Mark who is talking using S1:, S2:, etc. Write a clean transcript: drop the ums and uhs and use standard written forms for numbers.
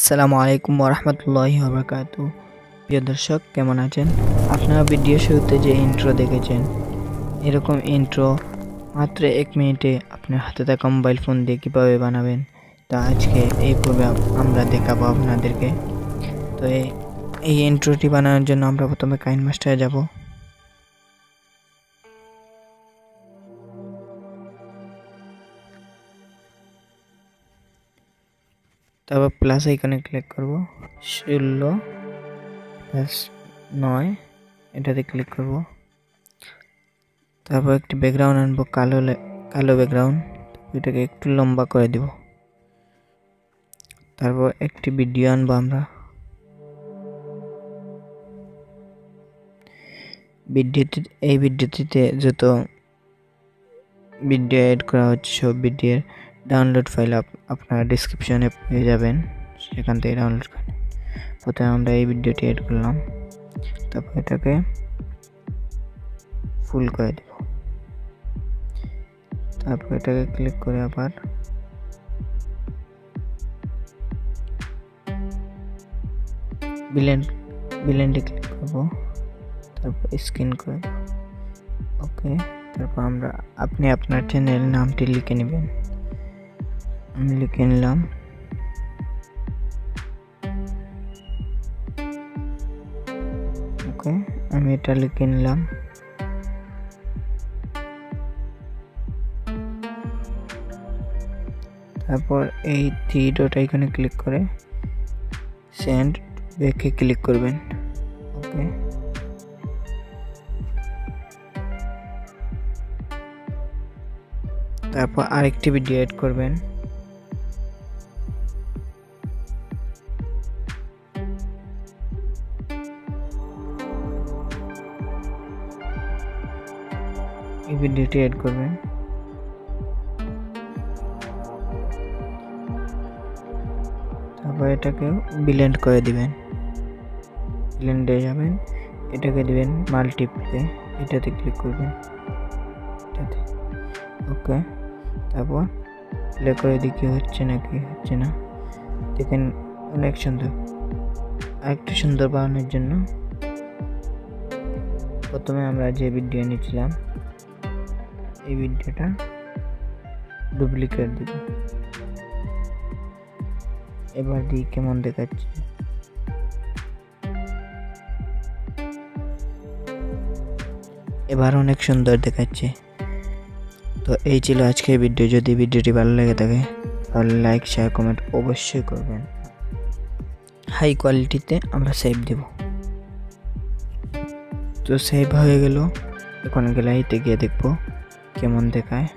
S1: আসসালামু আলাইকুম ওরহমতুল্লাহি ওয়াবারাকাতুহু। প্রিয় দর্শক, কেমন আছেন? আপনারা ভিডিও শুরুতে যে ইন্ট্রো দেখেছেন, এরকম ইন্ট্রো মাত্র 1 মিনিটে আপনার হাতে থাকা মোবাইল ফোন দিয়ে কীভাবে বানাবেন, তা আজকে এই পর্বে আমরা দেখাবো আপনাদেরকে। তো এই ইন্ট্রোটি বানানোর জন্য আমরা প্রথমে কাইনমাস্টারে যাব। তারপর প্লাস আইকনে ক্লিক করব, 16 + 9 এটাতে ক্লিক করব। তারপর একটি ব্যাকগ্রাউন্ড আনবো, কালো ব্যাকগ্রাউন্ড, এটাকে একটু লম্বা করে দিব। তারপর একটি ভিডিও আনবো আমরা, এই ভিডিওটিতে যত ভিডিও এড করা হচ্ছে সব ভিডিওর ডাউনলোড ফাইল আপনারা ডেসক্রিপশনে পেয়ে যাবেন, সেখান থেকে ডাউনলোড করেন। প্রথমে আমরা এই ভিডিওটি এড করলাম, তারপর এটাকে ফুল করে দেব। তারপর এটাকে ক্লিক করে আবার ব্লেন্ডে ক্লিক করব, তারপর স্ক্রিন করে দেব। ওকে, তারপর আপনি আপনার চ্যানেলের নামটি লিখে নেবেন। আমি লিখে নিলাম। ওকে, আমি এটা লিখে নিলাম। তারপর এই 3 ডট আইকনে ক্লিক করে সেন্ড ব্যাকে ক্লিক করবেন। ওকে, তারপর আরেকটি ভিডিও এড করবেন। এই ভিডিওটি এড করবেন। তারপর এটাকে ব্লেন্ড করে দিবেন। ব্লেন্ডে যাবেন, এটাকে দিবেন মাল্টিপ্লে, এটাতে ক্লিক করবেন, এটাতে। ওকে, তারপর প্লে করে দেখি হচ্ছে নাকি হচ্ছে না। দেখেন অনেক সুন্দর। আরেকটু সুন্দর বানানোর জন্য প্রথমে আমরা যে ভিডিও নিয়েছিলাম এই ভিডিওটা ডুপ্লিকেট দিব। এবার দিই কেমন দেখাচ্ছে। এবার অনেক সুন্দর দেখাচ্ছে। তো এই ছিল আজকের ভিডিও। যদি ভিডিওটি ভালো লেগে থাকে তাহলে লাইক, শেয়ার, কমেন্ট অবশ্যই করবেন। হাই কোয়ালিটিতে আমরা সেভ দেব। তো সেভ হয়ে গেল। এখন গ্যালারিতে গিয়ে দেখবো কেমন দেখায়।